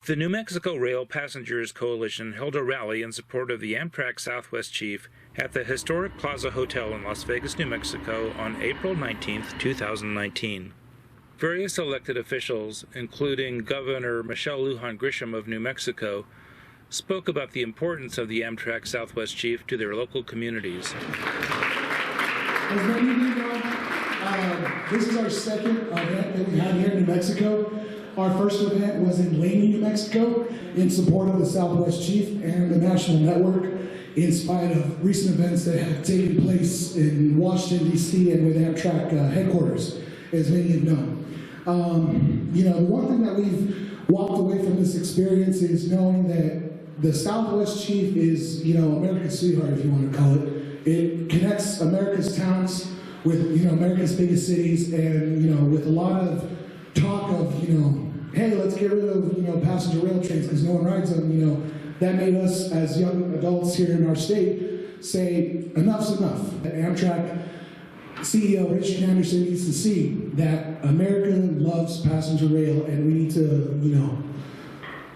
The New Mexico Rail Passengers Coalition held a rally in support of the Amtrak Southwest Chief at the historic Plaza Hotel in Las Vegas, New Mexico on April 19, 2019. Various elected officials, including Governor Lujan Grisham of New Mexico, spoke about the importance of the Amtrak Southwest Chief to their local communities. As many of you know, this is our second event that we had here in New Mexico. Our first event was in Lamy, New Mexico, in support of the Southwest Chief and the national network, in spite of recent events that have taken place in Washington, D.C. and with Amtrak headquarters, as many have known. The one thing that we've walked away from this experience is knowing that the Southwest Chief is, America's sweetheart, if you want to call it. It connects America's towns with, America's biggest cities, and, with a lot of talk of, hey, let's get rid of, passenger rail trains because no one rides them, that made us as young adults here in our state say, enough's enough. Amtrak CEO Rich Hendrickson needs to see that America loves passenger rail, and we need to,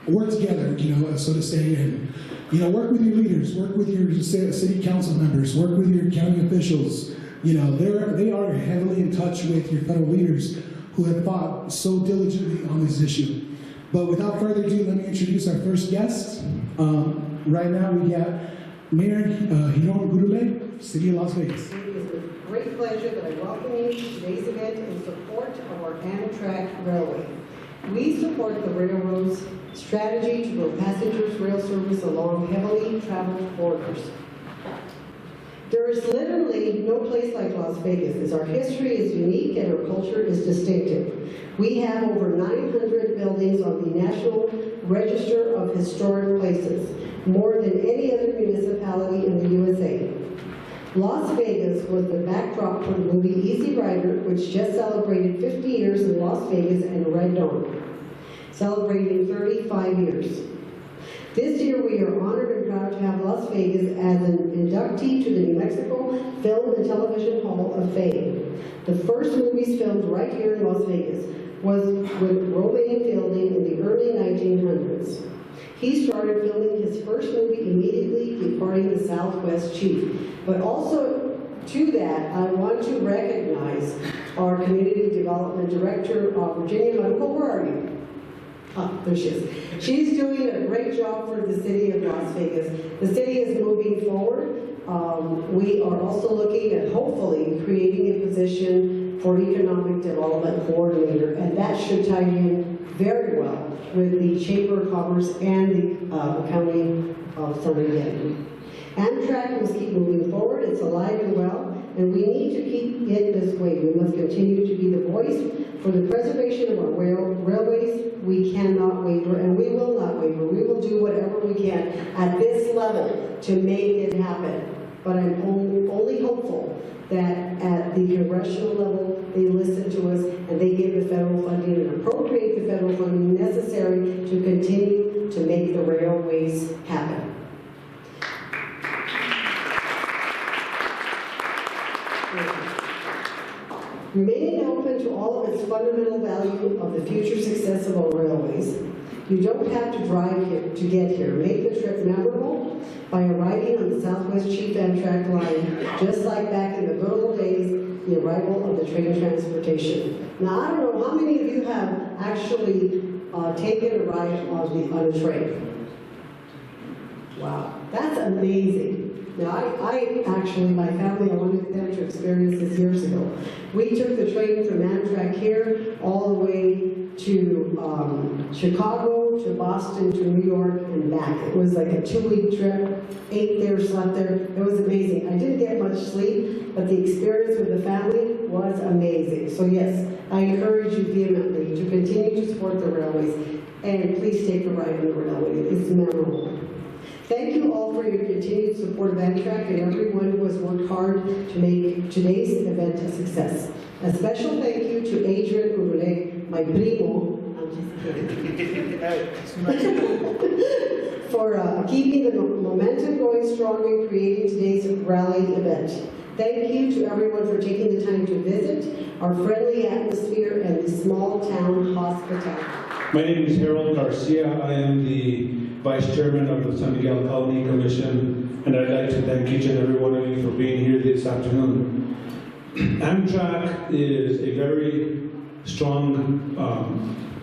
work together, so to say, and, work with your leaders, work with your city council members, work with your county officials. They are heavily in touch with your federal leaders who have fought so diligently on this issue. But without further ado, let me introduce our first guest. Right now we got Mayor Giron Gurule, City of Las Vegas. It is with great pleasure that I welcome you to today's event in support of our Amtrak Railway. We support the railroad's strategy to grow passengers rail service along heavily traveled corridors. There is literally no place like Las Vegas, as our history is unique and our culture is distinctive. We have over 900 buildings on the National Register of Historic Places, more than any other municipality in the USA. Las Vegas was the backdrop for the movie Easy Rider, which just celebrated 50 years in Las Vegas and Raton, celebrating 35 years. This year, we are honored and proud to have Las Vegas as an inductee to the New Mexico Film and Television Hall of Fame. The first movies filmed right here in Las Vegas was with Romaine Fielding in the early 1900s. He started filming his first movie immediately departing the Southwest Chief. But also to that, I want to recognize our Community Development Director, Virginia Maruco. Where are you? There she is. She's doing a great job for the city of Las Vegas. The city is moving forward. We are also looking at hopefully creating a position for economic development coordinator, and that should tie in very well with the Chamber of Commerce and the County of San Miguel. Amtrak must keep moving forward. It's alive and well, and we need to keep it this way. We must continue to be the voice for the preservation of our railways. We cannot waver, and we will not waver. We will do whatever we can at this level to make it happen. But I'm only hopeful that at the congressional level, they listen to us and they give the federal funding and appropriate the federal funding necessary to continue to make the railways happen. Remaining open to all of its fundamental value of the future success of our railways. You don't have to drive here to get here. Make the trip memorable by arriving on the Southwest Chief Amtrak line, just like back in the good old days, the arrival of the train transportation. Now, I don't know how many of you have actually taken a ride on a train. Wow, that's amazing. Now, I actually, my family, I wanted them to experience this years ago. We took the train from Amtrak here all the way to Chicago, to Boston, to New York, and back. It was like a 2-week trip, ate there, slept there. It was amazing. I didn't get much sleep, but the experience with the family was amazing. So yes, I encourage you vehemently to continue to support the railways, and please take a ride on the railway. It's memorable. Thank you all for your continued support of Amtrak and everyone who has worked hard to make today's event a success. A special thank you to Adrian Gurule, my primo, I'm just kidding, for keeping the momentum going strong and creating today's rally event. Thank you to everyone for taking the time to visit our friendly atmosphere and the small town hospitality. My name is Garcia. I am the Vice Chairman of the San Miguel County Commission, and I'd like to thank each and every one of you for being here this afternoon. Amtrak is a very strong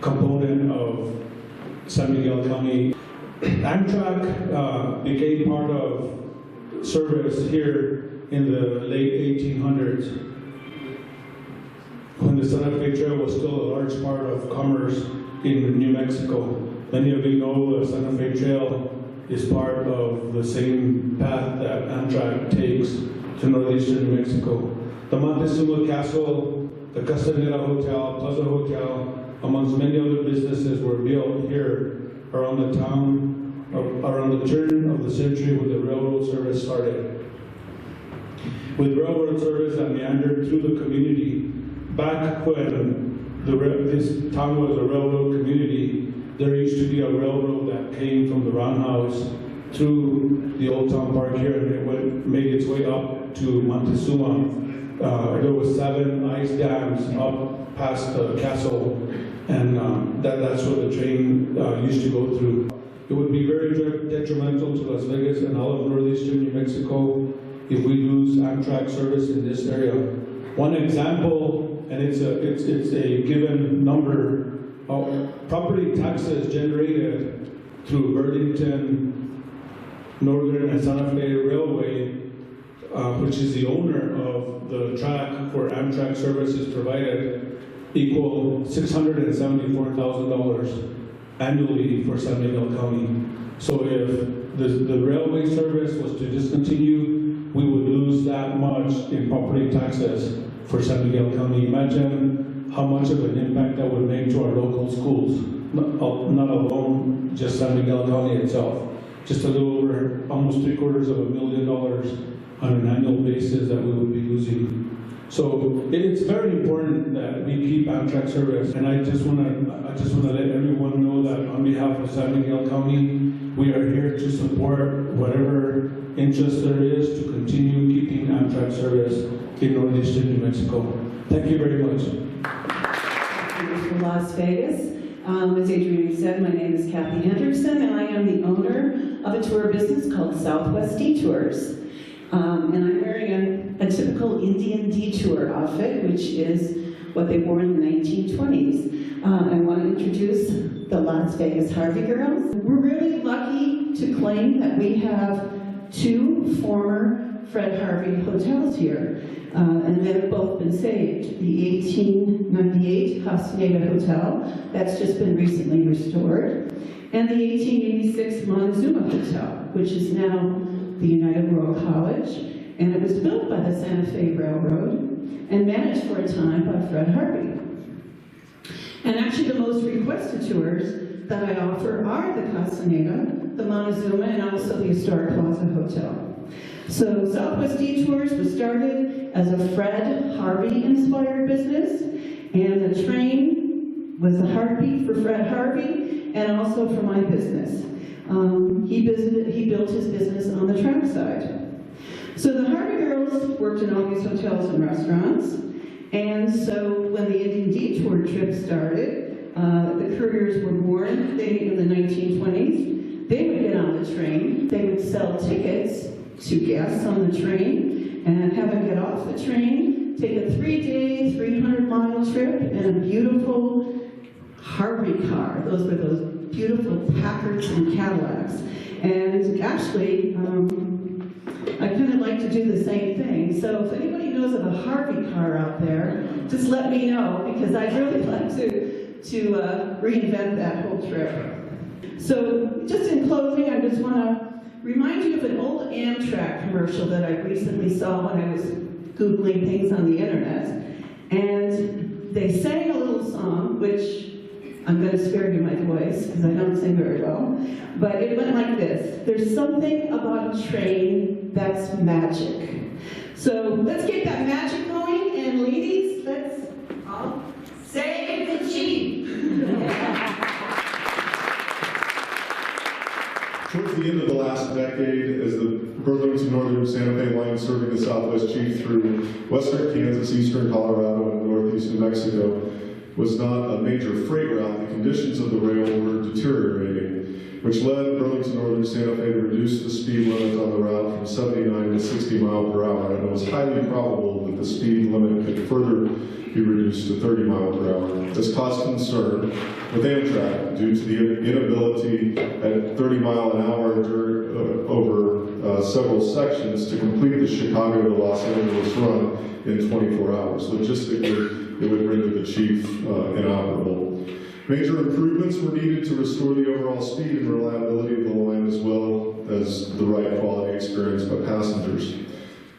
component of San Miguel County. Amtrak became part of service here in the late 1800s, when the Santa Fe Trail was still a large part of commerce in New Mexico. Many of you know the Santa Fe Trail is part of the same path that Amtrak takes to northeastern New Mexico. The Montezuma Castle, the Castaneda Hotel, Plaza Hotel, amongst many other businesses were built here around the town, around the turn of the century when the railroad service started. With railroad service that meandered through the community, back when this town was a railroad community, there used to be a railroad that came from the roundhouse through the Old Town Park here, and it made its way up to Montezuma. There was 7 ice dams up past the castle, and that's where the train used to go through. It would be very detrimental to Las Vegas and all of northeastern New Mexico if we lose Amtrak service in this area. One example, and it's a given number, property taxes generated through Burlington, Northern and Santa Fe Railway, which is the owner of the track where Amtrak service is provided, equal $674,000 annually for San Miguel County. So if the railway service was to discontinue, we would lose that much in property taxes for San Miguel County. Imagine how much of an impact that would make to our local schools, not alone just San Miguel County itself. Just a little over, almost $750,000 on an annual basis that we would be losing. So it's very important that we keep Amtrak service, and I just want to let everyone know that on behalf of San Miguel County, we are here to support whatever interest there is to continue keeping Amtrak service in northeastern New Mexico. Thank you very much. From Las Vegas. As Adrian said, my name is Kathy Hendrickson, and I am the owner of a tour business called Southwest Detours. And I'm wearing a typical Indian detour outfit, which is what they wore in the 1920s. I want to introduce the Las Vegas Harvey Girls. We're really lucky to claim that we have 2 former Fred Harvey hotels here, and they've both been saved. The 1898 Castaneda Hotel, that's just been recently restored, and the 1886 Montezuma Hotel, which is now the United World College, and it was built by the Santa Fe Railroad and managed for a time by Fred Harvey. And actually the most requested tours that I offer are the Castaneda, the Montezuma, and also the historic Plaza Hotel. So Southwest Detours was started as a Fred Harvey-inspired business, and the train was the heartbeat for Fred Harvey and also for my business. He built his business on the trackside. So the Harvey Girls worked in all these hotels and restaurants, and so when the Indian Detour trip started, the couriers were born in the 1920s. They would get on the train, they would sell tickets to guests on the train, and have them get off the train, take a 3-day, 300-mile trip in a beautiful Harvey car. Those were those beautiful Packards and Cadillacs. And actually, I kind of like to do the same thing. So if anybody knows of a Harvey car out there, just let me know, because I'd really like to reinvent that whole trip. So just in closing, I just want to remind you of an old Amtrak commercial that I recently saw when I was Googling things on the internet. And they sang a little song, which I'm going to spare you my voice because I don't sing very well, but it went like this: there's something about a train that's magic. So let's get that magic going, and ladies, let's all save the Chief. Towards the end of the last decade, as the Burlington Northern Santa Fe line serving the Southwest Chief through western Kansas, eastern Colorado, and northeast New Mexico, was not a major freight route, the conditions of the rail were deteriorating, which led Burlington Northern Santa Fe to reduce the speed limit on the route from 79 to 60 miles per hour, and it was highly probable that the speed limit could further be reduced to 30 miles per hour. This caused concern with Amtrak due to the inability at 30 miles an hour over several sections to complete the Chicago to Los Angeles run in 24 hours. Logistically, it would render the chief inoperable. Major improvements were needed to restore the overall speed and reliability of the line, as well as the right quality experience by passengers.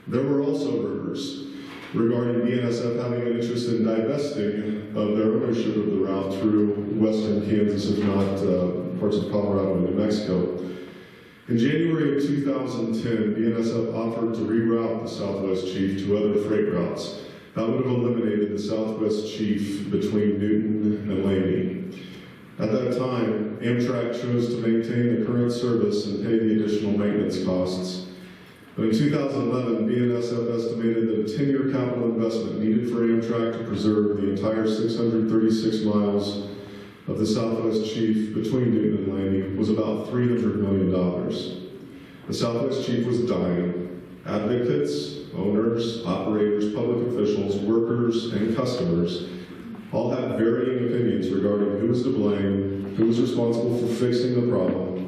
There were also rumors regarding BNSF having an interest in divesting of their ownership of the route through western Kansas, if not parts of Colorado and New Mexico. In January of 2010, BNSF offered to reroute the Southwest Chief to other freight routes. That would have eliminated the Southwest Chief between Newton and Lamy. At that time, Amtrak chose to maintain the current service and pay the additional maintenance costs. But in 2011, BNSF estimated that a 10-year capital investment needed for Amtrak to preserve the entire 636 miles of the Southwest Chief between Newton and Lamy was about $300 million. The Southwest Chief was dying. Advocates, owners, operators, public officials, workers, and customers all had varying opinions regarding who was to blame, who was responsible for fixing the problem.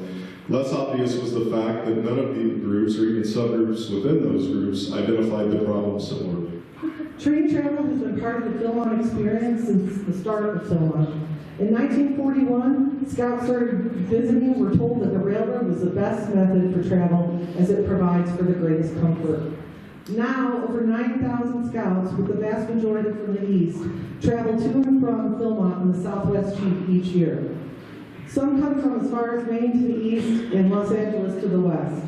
Less obvious was the fact that none of the groups, or even subgroups within those groups, identified the problem similarly. Train travel has been part of the Philmont experience since the start of Philmont. In 1941, scouts started visiting were told that the railroad was the best method for travel as it provides for the greatest comfort. Now, over 9,000 scouts, with the vast majority from the east, travel to and from Philmont and the Southwest Chief each year. Some come from as far as Maine to the east and Los Angeles to the west.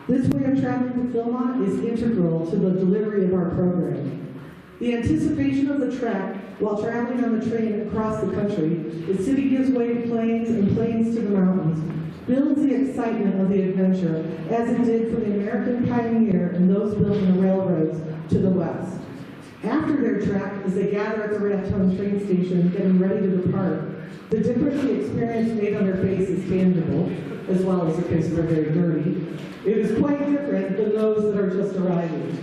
This way of traveling to Philmont is integral to the delivery of our program. The anticipation of the trek while traveling on the train across the country, the city gives way to plains and plains to the mountains, builds the excitement of the adventure as it did for the American pioneer and those building the railroads to the west. After their trek, as they gather at the Raton train station getting ready to depart, the difference the experience made on their face is tangible, as well as the faces are very dirty. It is quite different than those that are just arriving.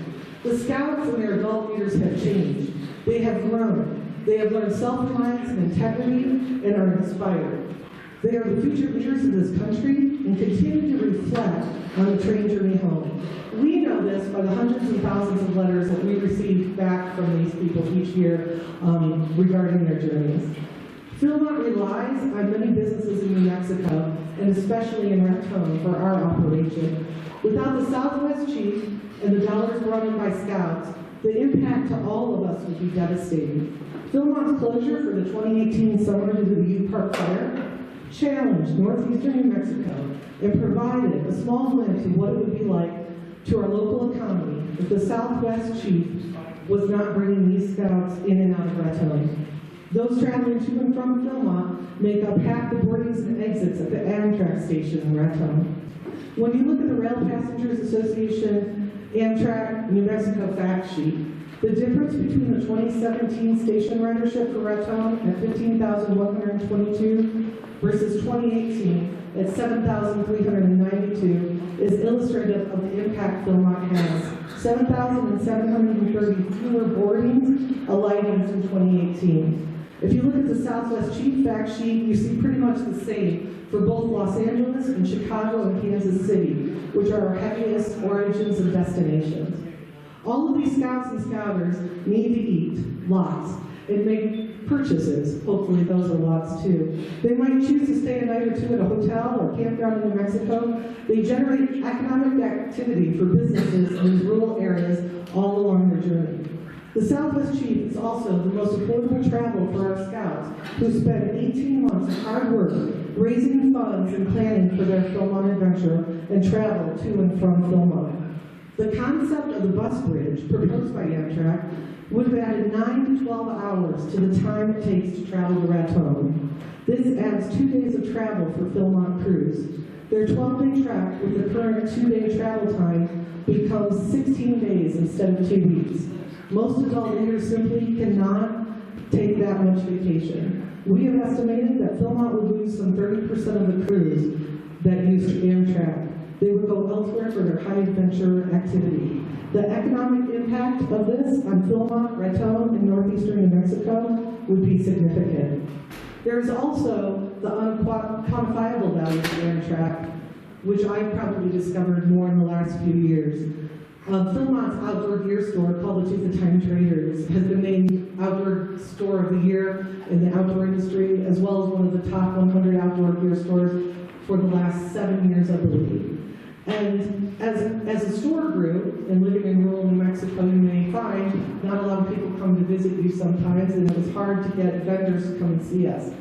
The scouts and their adult leaders have changed. They have grown. They have learned self-reliance and integrity and are inspired. They are the future leaders of this country and continue to reflect on the train journey home. We know this by the hundreds and thousands of letters that we receive back from these people each year regarding their journeys. Philmont relies on many businesses in New Mexico, and especially in Raton, for our operation. Without the Southwest Chief and the dollars brought in by scouts, the impact to all of us would be devastating. Philmont's closure for the 2018 summer due to the U Park fire challenged northeastern New Mexico and provided a small glimpse of what it would be like to our local economy if the Southwest Chief was not bringing these scouts in and out of Raton. Those traveling to and from Philmont make up half the boardings and exits at the Amtrak station in Raton. When you look at the Rail Passengers Association Amtrak New Mexico fact sheet, the difference between the 2017 station ridership for Raton at 15,122 versus 2018 at 7,392 is illustrative of the impact Philmont has. 7,730 fewer boardings, alightings in 2018. If you look at the Southwest Chief fact sheet, you see pretty much the same for both Los Angeles and Chicago and Kansas City, which are our heaviest origins and destinations. All of these scouts and scouters need to eat, lots, and make purchases. Hopefully those are lots too. They might choose to stay a night or two at a hotel or campground in New Mexico. They generate economic activity for businesses in rural areas all along their journey. The Southwest Chief is also the most affordable travel for our scouts who spend 18 months of hard work raising funds and planning for their Philmont adventure and travel to and from Philmont. The concept of the bus bridge proposed by Amtrak would have added 9 to 12 hours to the time it takes to travel to Raton. This adds 2 days of travel for Philmont crews. Their 12-day trek with the current 2-day travel time becomes 16 days instead of 2 weeks. Most adult leaders simply cannot take that much vacation. We have estimated that Philmont would lose some 30% of the crews that use Amtrak. They would go elsewhere for their high adventure activity. The economic impact of this on Philmont, Raton, and northeastern New Mexico would be significant. There is also the unquantifiable value of Amtrak, which I've probably discovered more in the last few years. Philmont's outdoor gear store, called the Tooth of Time Traders, has been named Outdoor Store of the Year in the outdoor industry, as well as one of the top 100 outdoor gear stores for the last 7 years, I believe. And as the store grew, and living in rural New Mexico, you may find not a lot of people come to visit you sometimes, and it was hard to get vendors to come and see us.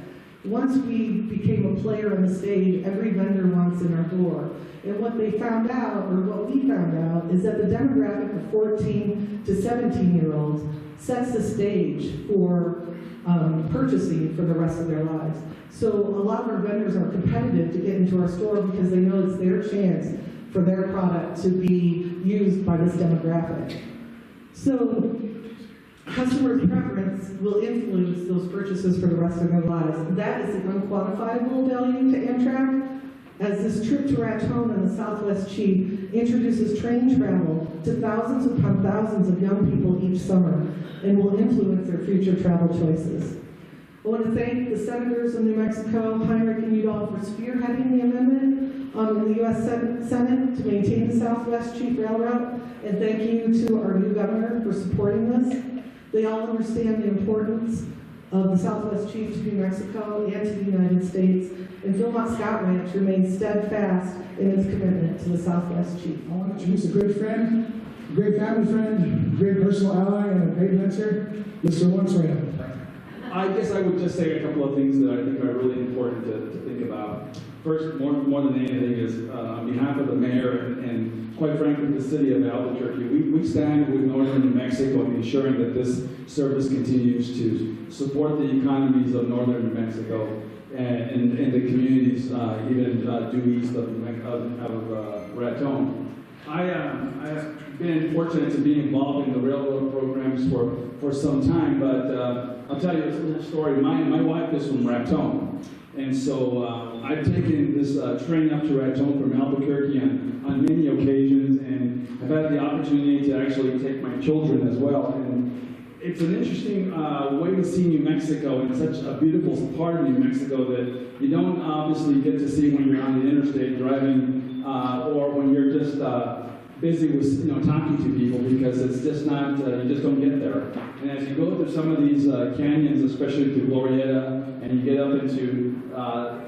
Once we became a player on the stage, every vendor wants in our door. And what they found out, or what we found out, is that the demographic of 14 to 17-year-olds sets the stage for purchasing for the rest of their lives. So a lot of our vendors are competitive to get into our store because they know it's their chance for their product to be used by this demographic. So customer preference will influence those purchases for the rest of their lives. That is the unquantifiable value to Amtrak, as this trip to Raton and the Southwest Chief introduces train travel to thousands upon thousands of young people each summer and will influence their future travel choices. I want to thank the senators of New Mexico, Heinrich and Udall, for spearheading the amendment in the U.S. Senate to maintain the Southwest Chief Rail Route, and thank you to our new governor for supporting this. They all understand the importance of the Southwest Chief to New Mexico and to the United States, and Philmont Scout Ranch remains steadfast in its commitment to the Southwest Chief. I want to introduce a good friend, a great family friend, a great personal ally, and a great mentor, Mr. Rael. I guess I would just say a couple of things that I think are really important to think about. First, more than anything, is on behalf of the mayor and quite frankly, the city of Albuquerque, we stand with northern New Mexico in ensuring that this service continues to support the economies of northern New Mexico and the communities even due east of Raton. I've been fortunate to be involved in the railroad programs for some time, but I'll tell you a little story. My wife is from Raton, and so I've taken this train up to Raton from Albuquerque on many occasions, and I've had the opportunity to actually take my children as well. And it's an interesting way to see New Mexico, and such a beautiful part of New Mexico that you don't obviously get to see when you're on the interstate driving or when you're just busy with talking to people, because it's just not, you just don't get there. And as you go through some of these canyons, especially through Glorieta, and you get up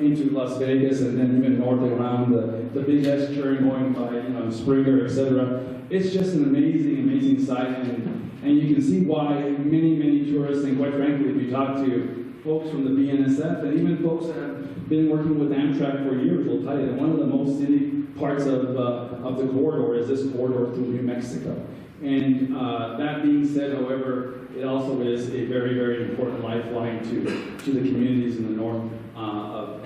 into Las Vegas, and then even north around the big S turn going by Springer, etc. It's just an amazing sight, and you can see why many tourists, and quite frankly, if you talk to folks from the BNSF and even folks that have been working with Amtrak for years, will tell you that one of the most scenic parts of the corridor is this corridor through New Mexico. And that being said, however, it also is a very important lifeline to the communities in the north of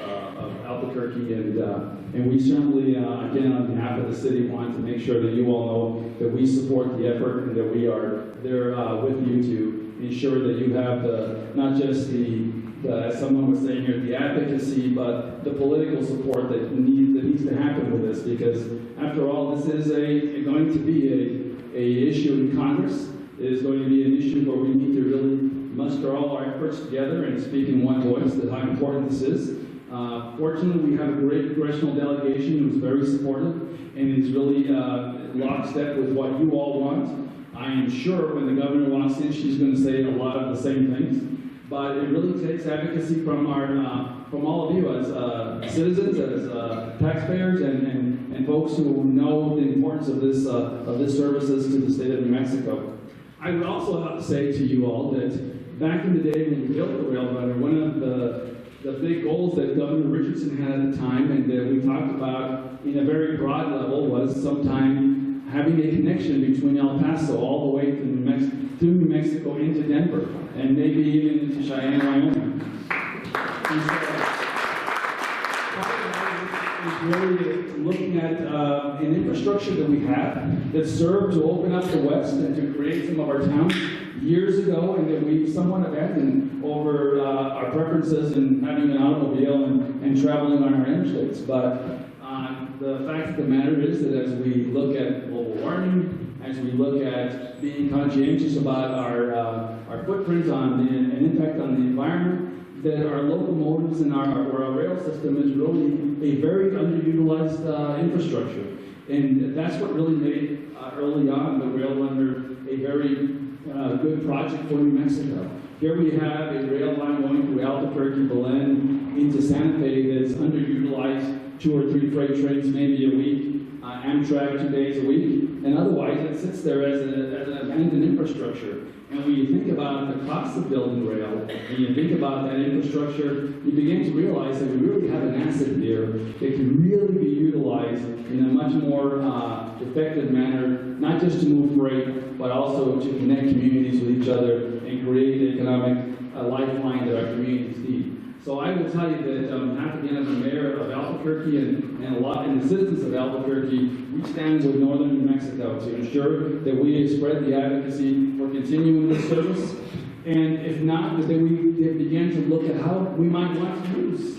Albuquerque, and we certainly, again, on behalf of the city, want to make sure that you all know that we support the effort and that we are there with you to ensure that you have not just as someone was saying here, the advocacy, but the political support that needs to happen with this, because after all, this is going to be a issue in Congress. It is going to be an issue where we need to really muster all our efforts together and speak in one voice that how important this is. Fortunately, we have a great congressional delegation who's very supportive and is really lockstep with what you all want. I am sure when the governor walks in, she's going to say a lot of the same things. But it really takes advocacy from all of you as citizens, as taxpayers, and folks who know the importance of this services to the state of New Mexico. I would also have to say to you all that back in the day when we built the railroad, one of the big goals that Governor Richardson had at the time, and that we talked about in a very broad level, was sometime having a connection between El Paso all the way to through New Mexico into Denver, and maybe even into Cheyenne, Wyoming. And so, really looking at an infrastructure that we have that served to open up the West and to create some of our towns years ago and that we somewhat abandoned over our preferences in having an automobile and traveling on our interstates. But the fact of the matter is that as we look at global warming, as we look at being conscientious about our footprint on an impact on the environment, that our locomotives and our rail system is really a very underutilized infrastructure. And that's what really made early on the rail under a very good project for New Mexico. Here we have a rail line going through Albuquerque, Belen, into Santa Fe that's underutilized, 2 or 3 freight trains maybe a week, Amtrak 2 days a week, and otherwise it sits there as an abandoned infrastructure. And when you think about the cost of building rail, and you think about that infrastructure, you begin to realize that we really have an asset here that can really be utilized in a much more effective manner, not just to move freight, but also to connect communities with each other and create the economic lifeline that our communities need. So I will tell you that on behalf again of the mayor of Albuquerque and the citizens of Albuquerque, we stand with northern New Mexico to ensure that we spread the advocacy for continuing this service, and if not, that we begin to look at how we might want to use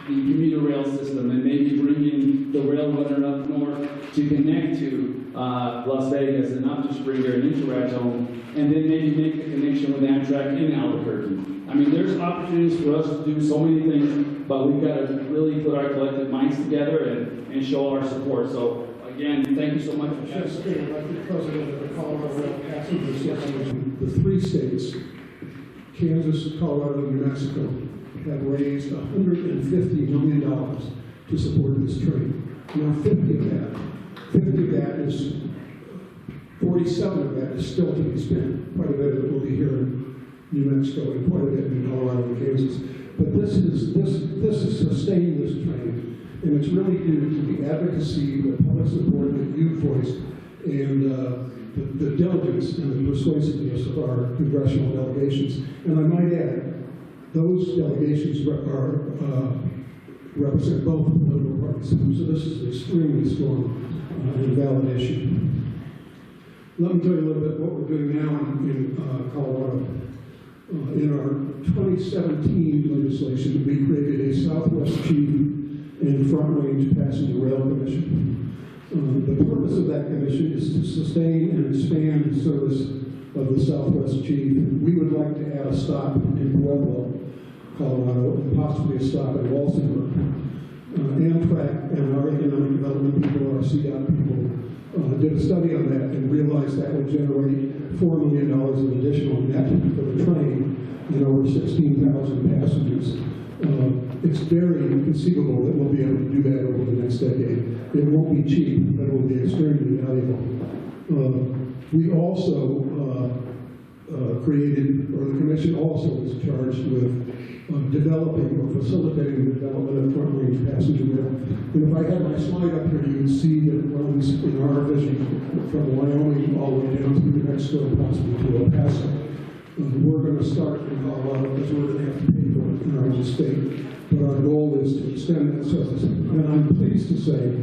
the commuter rail system and maybe bringing the rail runner up north to connect to Las Vegas and up to Springer and into Raton, and then maybe make the connection with Amtrak in Albuquerque. I mean, there's opportunities for us to do so many things, but we've got to really put our collective minds together and show our support. So, again, thank you so much for sharing. Just kidding, like the president of the Colorado Rail Passenger Association. The 3 states, Kansas, Colorado, and New Mexico, have raised $150 million to support this train. Now, 50 of that is, 47 of that is still to be spent. Quite a bit of it will be here in New Mexico and quite a bit in Colorado and Kansas. But this is sustaining this train, and it's really due to the advocacy, the public support that you've voiced, and the diligence and the persuasiveness of our congressional delegations. And I might add, those delegations represent both political parties. So this is an extremely strong and valid issue. Let me tell you a little bit what we're doing now in Colorado. In our 2017 legislation, we created a Southwest Chief and Front Range Passenger Rail Commission. The purpose of that commission is to sustain and expand the service of the Southwest Chief. We would like to add a stop in Pueblo, Colorado, and possibly a stop in Walsenburg. Amtrak and our economic development people, our CDOT people, did a study on that and realized that would generate $4 million of additional net for the train and over 16,000 passengers. It's very conceivable that we'll be able to do that over the next decade. It won't be cheap, but it will be extremely valuable. We also created, or the commission also is charged with developing or facilitating the development of front-range passenger rail. And if I had my slide up here, you would see that it runs in our vision from Wyoming all the way down to New Mexico and possibly to El Paso. We're going to start in Colorado because we're going to have to pay for it in our own state. But our goal is to extend that service. And I'm pleased to say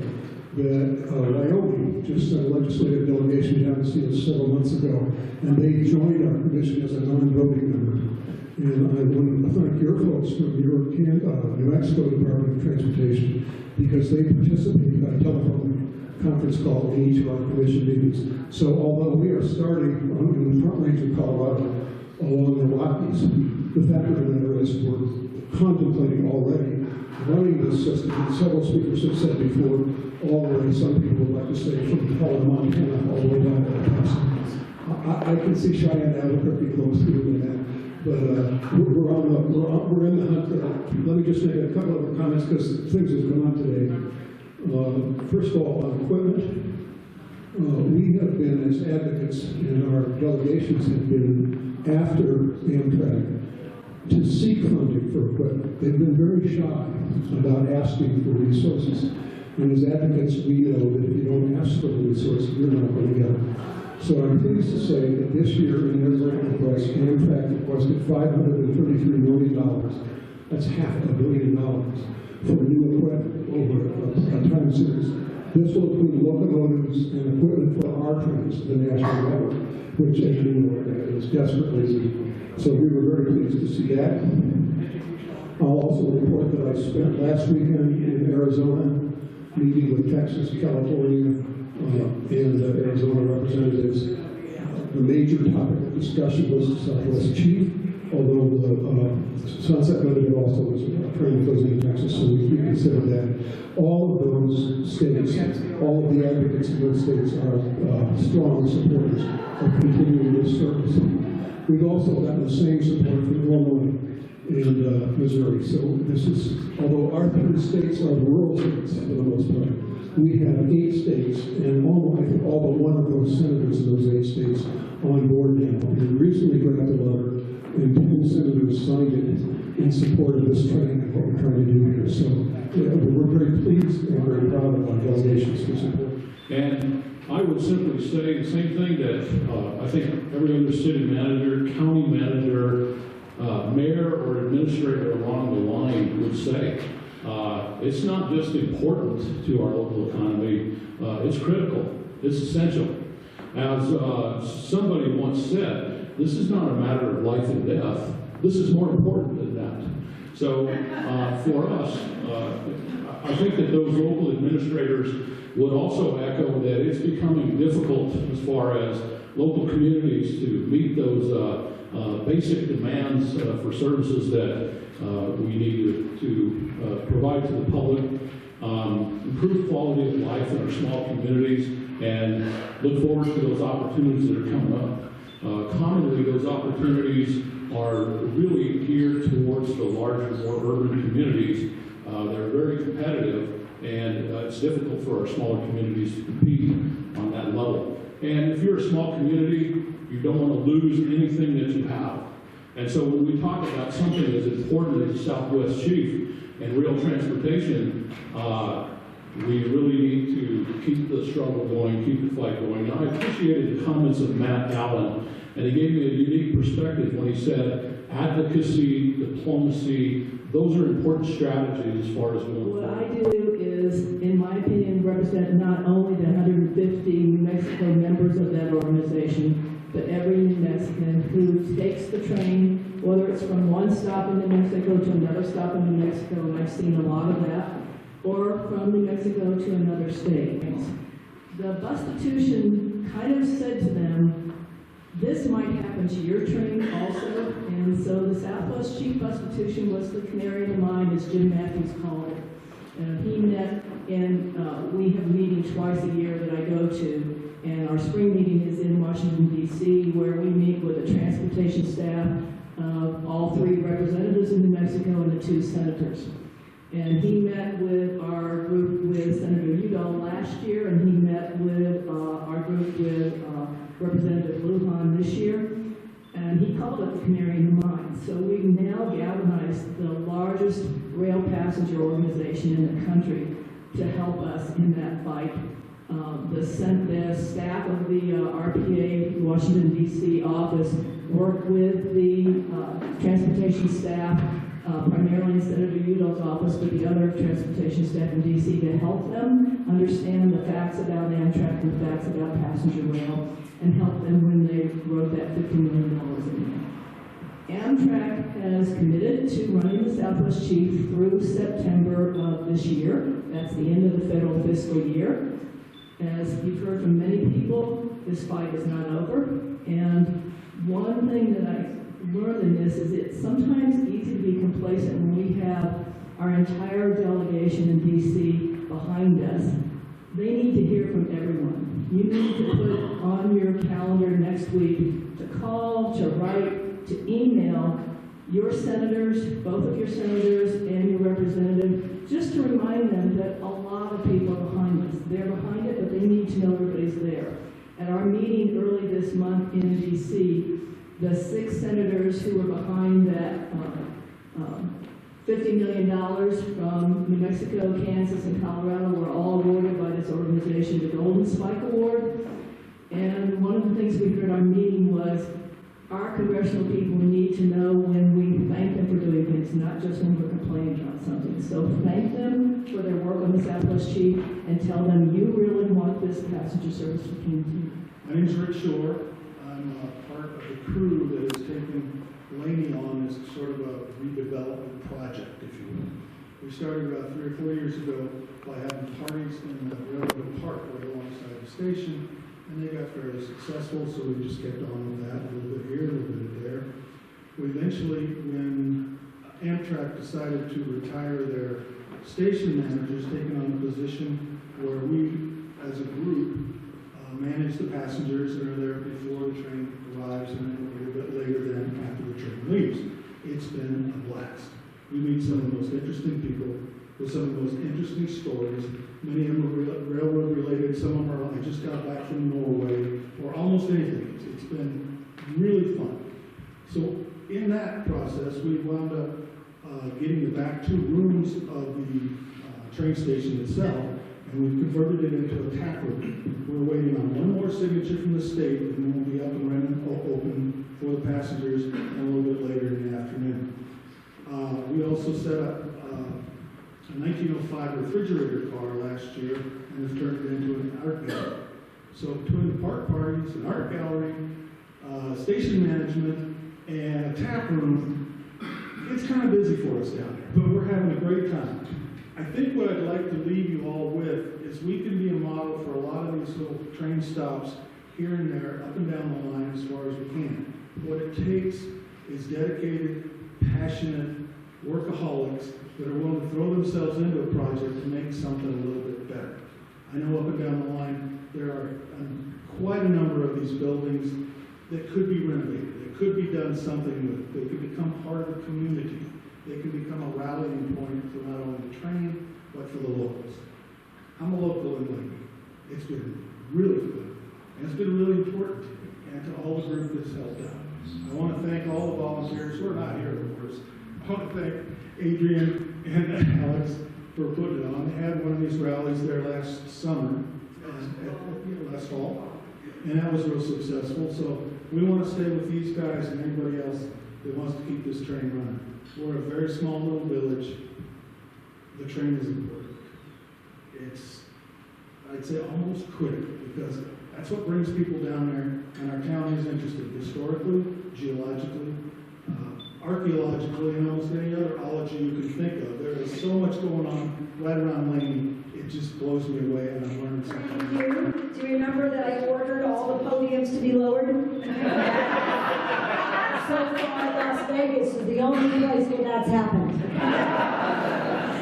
that Wyoming just sent a legislative delegation down to see us several months ago, and they joined our commission as a non-voting member. And I want to thank your folks from your New Mexico Department of Transportation because they participated by telephone conference call in each of our commission meetings. So although we are starting in the Front Range of Colorado along the Rockies, the fact of the matter is we're contemplating already running this system. And several speakers have said before, all the way, some people would like to say from Philmont, Montana, all the way down to El Paso. I can see Cheyenne, Albuquerque goes through with that. But we're in the hunt. Let me just make a couple of comments because things have come up today. First of all, on equipment, we have been as advocates, and our delegations have been after Amtrak to seek funding for equipment. They've been very shy about asking for resources. And as advocates, we know that if you don't ask for the resources, you're not going to get them. So I'm pleased to say that this year in their grant request, Amtrak requested $533 million. That's $500 million for new equipment over a time series. This will include locomotives and equipment for our trains, the national network, which, as you know, is desperately needed. So we were very pleased to see that. I'll also report that I spent last weekend in Arizona meeting with Texas, California, and Arizona representatives. The major topic of discussion was the Southwest Chief, although the Sunset Limited also was a train that goes into Texas, so we consider that. All of those states, all of the advocates in those states are strong supporters of continuing this service. We've also gotten the same support from Illinois and Missouri. So this is, although our 3 states are rural states for the most part, we have 8 states, and all but one of those senators in those 8 states on board now. And recently drafted a letter, and 2 senators signed it in support of this train and what we're trying to do here. So we're very pleased and very proud of our delegation's support. And I would simply say the same thing that I think every other city manager, county manager, mayor or administrator along the line would say. It's not just important to our local economy, it's critical, it's essential. As somebody once said, this is not a matter of life and death, this is more important than that. So for us, I think that those local administrators would also echo that it's becoming difficult as far as local communities to meet those basic demands for services that we need to provide to the public, improve quality of life in our small communities, and look forward to those opportunities that are coming up. Commonly, those opportunities are really geared towards the larger, more urban communities. They're very competitive, and it's difficult for our smaller communities to compete on that level. And if you're a small community, you don't want to lose anything that you have. And so when we talk about something as important as the Southwest Chief and rail transportation, we really need to keep the struggle going, keep the fight going. And I appreciated the comments of Matt Allen, and he gave me a unique perspective when he said advocacy, diplomacy, those are important strategies as far as moving What forward. I do is, in my opinion, represent not only the 150 New Mexico members of that organization, but every New Mexican who takes the train, whether it's from one stop in New Mexico to another stop in New Mexico, and I've seen a lot of that, or from New Mexico to another state. The Bustitution kind of said to them, this might happen to your train also, and so the Southwest Chief Bustitution was the canary in the mine, as Jim Matthews called it. He met, and we have a meeting twice a year that I go to, and our spring meeting is in Washington, D.C., where we meet with the transportation staff of all 3 representatives in New Mexico and the 2 senators. And he met with our group with Senator Udall last year, and he met with our group with Representative Lujan this year, and he called it the canary in the mine. So we've now galvanized the largest rail passenger organization in the country to help us in that fight. The staff of the RPA Washington, D.C. office worked with the transportation staff, primarily in Senator Udall's office, but the other transportation staff in D.C. to help them understand the facts about Amtrak and the facts about passenger rail, and help them when they wrote that $50 million in. Amtrak has committed to running the Southwest Chief through September of this year. That's the end of the federal fiscal year. As you've heard from many people, this fight is not over. And one thing that I learned in this is it's sometimes easy to be complacent when we have our entire delegation in D.C. behind us. They need to hear from everyone. You need to put on your calendar next week to call, to write, to email your senators, both of your senators and your representative, just to remind them that a lot of people are behind us. They're behind it, but they need to know everybody's there. At our meeting early this month in D.C., the 6 senators who were behind that $50 million from New Mexico, Kansas, and Colorado were all awarded by this organization the Golden Spike Award. And one of the things we heard at our meeting was Our congressional people need to know when we thank them for doing things, not just when we're complaining about something. So thank them for their work on the Southwest Chief and tell them you really want this passenger service to continue. My name is Rick Shore. I'm part of the crew that has taken Lamy on as sort of a redevelopment project, if you will. We started about 3 or 4 years ago by having parties in the railroad park right alongside the station, and they got fairly successful, so we just kept on with that, a little bit here, a little bit there. We eventually, when Amtrak decided to retire their station managers, taking on a position where we, as a group, manage the passengers and are there before the train arrives and then a little bit later than after the train leaves. It's been a blast. We meet some of the most interesting people with some of the most interesting stories. Many of them are railroad related, some of them are, I just got back from Norway, or almost anything. It's been really fun. So in that process, we wound up getting the back 2 rooms of the train station itself, and we've converted it into a tap room. We're waiting on one more signature from the state, and then we'll be up and running, open for the passengers, and a little bit later in the afternoon. We also set up a 1905 refrigerator car last year, and have turned it into an art gallery. So between the park parties, an art gallery, station management, and a tap room, it's kind of busy for us down there, but we're having a great time. I think what I'd like to leave you all with is we can be a model for a lot of these little train stops here and there, up and down the line as far as we can. What it takes is dedicated, passionate workaholics that are willing to throw themselves into a project to make something a little bit better. I know up and down the line, there are quite a number of these buildings that could be renovated, that could be done something with, they could become part of the community. They can become a rallying point for not only the train, but for the locals. I'm a local in Lamy. It's been really fun, and it's been really important to me, and to all the group that's helped out. I want to thank all the volunteers who are not here, of course. I want to thank Adrian and Alex for putting it on. They had one of these rallies there last summer, last fall, and that was real successful. So we want to stay with these guys and everybody else that wants to keep this train running. We're a very small little village. The train is important. It's, I'd say, almost critical, because that's what brings people down there, and our town is interested historically, geologically, archaeologically, and almost any other ology you can think of. There is so much going on right around Lamy. It just blows me away, and I'm learning something. Thank you. Do you remember that I ordered all the podiums to be lowered? So far, Las Vegas is the only place where that's happened.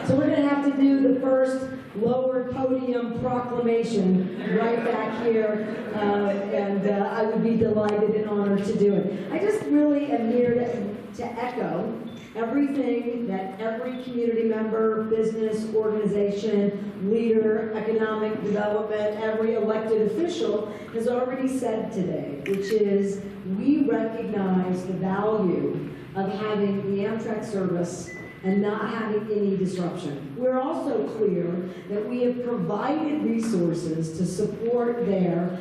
So we're going to have to do the first lowered podium proclamation right back here, and I would be delighted and honored to do it. I just really am here to echo everything that every community member, business, organization, leader, economic development, every elected official has already said today, which is we recognize the value of having the Amtrak service and not having any disruption. We're also clear that we have provided resources to support their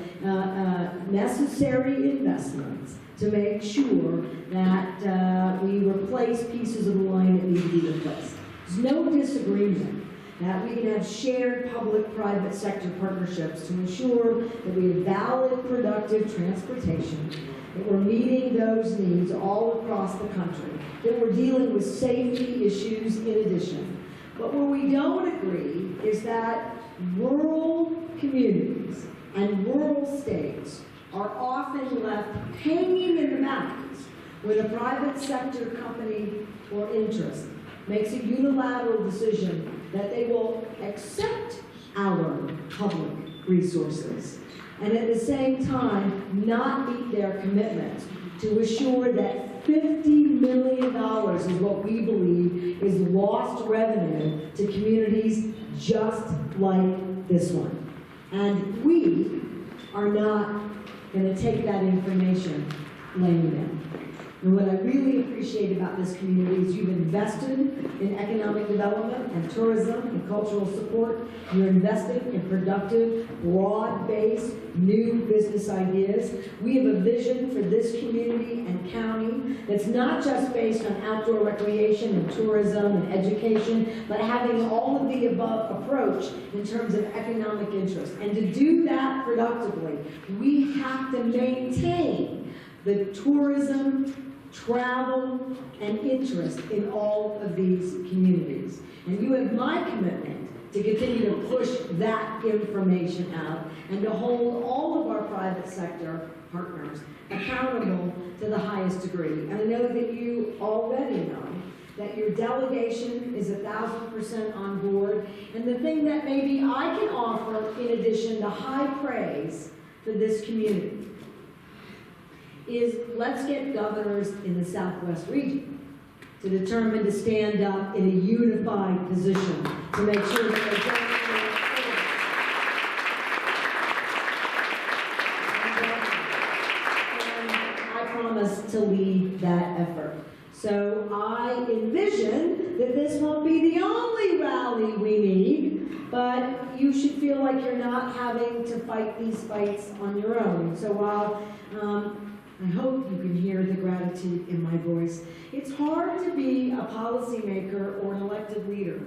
necessary investments to make sure that we replace pieces of the line that need to be replaced. There's no disagreement that we can have shared public-private sector partnerships to ensure that we have valid, productive transportation, that we're meeting those needs all across the country, that we're dealing with safety issues in addition. But where we don't agree is that rural communities and rural states are often left hanging in the balance when a private sector company or interest makes a unilateral decision that they will accept our public resources and at the same time not meet their commitment to assure that $50 million is what we believe is lost revenue to communities just like this one. And we are not going to take that information laying down. And what I really appreciate about this community is you've invested in economic development and tourism and cultural support. You're invested in productive, broad-based, new business ideas. We have a vision for this community and county that's not just based on outdoor recreation and tourism and education, but having all of the above approach in terms of economic interest. And to do that productively, we have to maintain the tourism, travel, and interest in all of these communities. And you have my commitment to continue to push that information out and to hold all of our private sector partners accountable to the highest degree. And I know that you already know that your delegation is 1,000% on board. And the thing that maybe I can offer, in addition to high praise for this community, is let's get governors in the Southwest region to determine to stand up in a unified position to make sure that they don't. And I promise to lead that effort. So I envision that this won't be the only rally we need, but you should feel like you're not having to fight these fights on your own. So while I hope you can hear the gratitude in my voice. It's hard to be a policymaker or an elected leader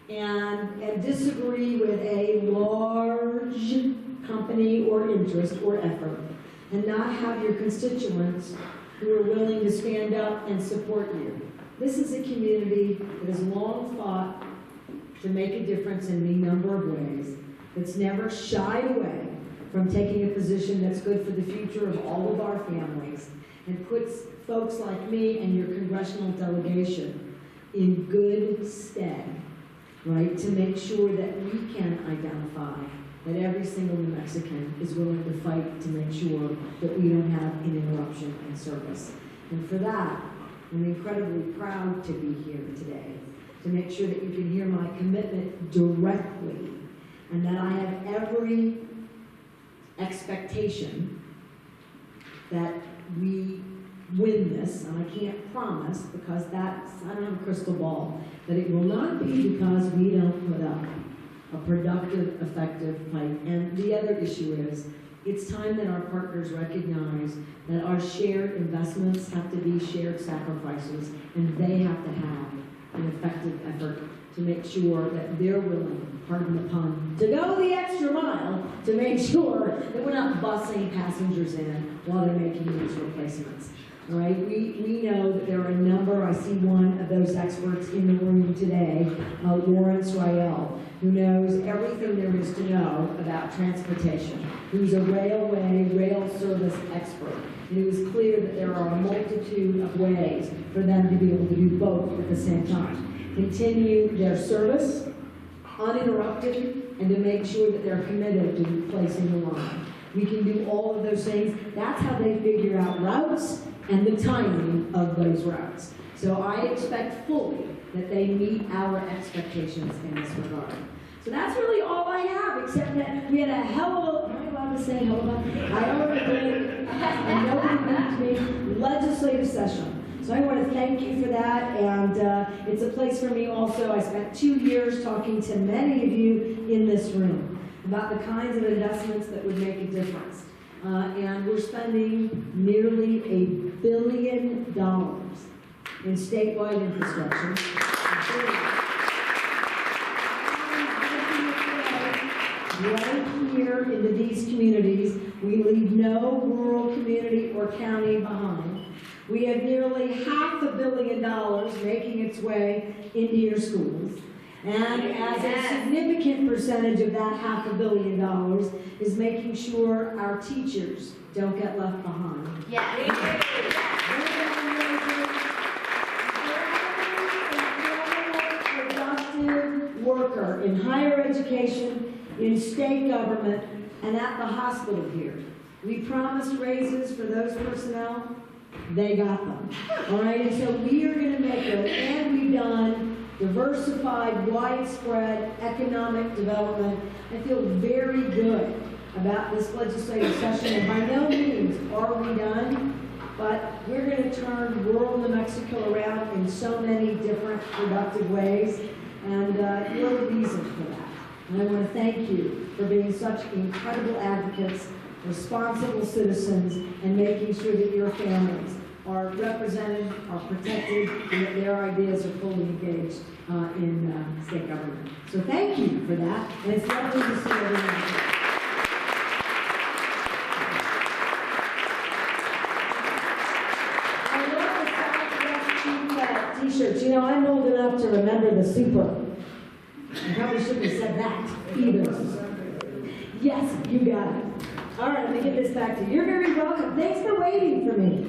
and disagree with a large company or interest or effort and not have your constituents who are willing to stand up and support you. This is a community that has long fought to make a difference in any number of ways, that's never shied away from taking a position that's good for the future of all of our families, and puts folks like me and your congressional delegation in good stead, right, to make sure that we can identify that every single New Mexican is willing to fight to make sure that we don't have an interruption in service. And for that, I'm incredibly proud to be here today, to make sure that you can hear my commitment directly, and that I have every expectation that we win this, and I can't promise because I don't have a crystal ball, that it will not be because we don't put up a productive, effective fight. And the other issue is, it's time that our partners recognize that our shared investments have to be shared sacrifices, and they have to have an effective effort to make sure that they're willing, pardon the pun, to go the extra mile to make sure that we're not busing passengers in while they're making these replacements. All right, we know that there are a number, I see one of those experts in the room today, Rael, who knows everything there is to know about transportation, who's a rail service expert. And it was clear that there are a multitude of ways for them to be able to do both at the same time. Continue their service uninterrupted, and to make sure that they're committed to replacing the line. We can do all of those things. That's how they figure out routes and the timing of those routes. So I expect fully that they meet our expectations in this regard. So that's really all I have, except that we had a hell of a, am I allowed to say hell of a? I already did, and nobody beat me, legislative session. So I want to thank you for that, and it's a place for me also. I spent 2 years talking to many of you in this room about the kinds of investments that would make a difference. And we're spending nearly $1 billion in statewide infrastructure. Right here in these communities, we leave no rural community or county behind. We have nearly $500 million making its way into your schools. And as a significant percentage of that $500 million is making sure our teachers don't get left behind. Productive worker in higher education, in state government, and at the hospital here. We promised raises for those personnel. They got them. All right, and so we are going to make it, and we've done diversified, widespread economic development. I feel very good about this legislative session, and by no means are we done, but we're going to turn rural New Mexico around in so many different productive ways, and you're the reason for that. And I want to thank you for being such incredible advocates, responsible citizens, and making sure that your families are represented, are protected, and that their ideas are fully engaged in state government. So thank you for that, and it's lovely to see everyone. T-shirts. You know, I'm old enough to remember the super. I probably shouldn't have said that either. Yes, you got it. All right, let me get this back to you. You're very welcome. Thanks for waiting for me.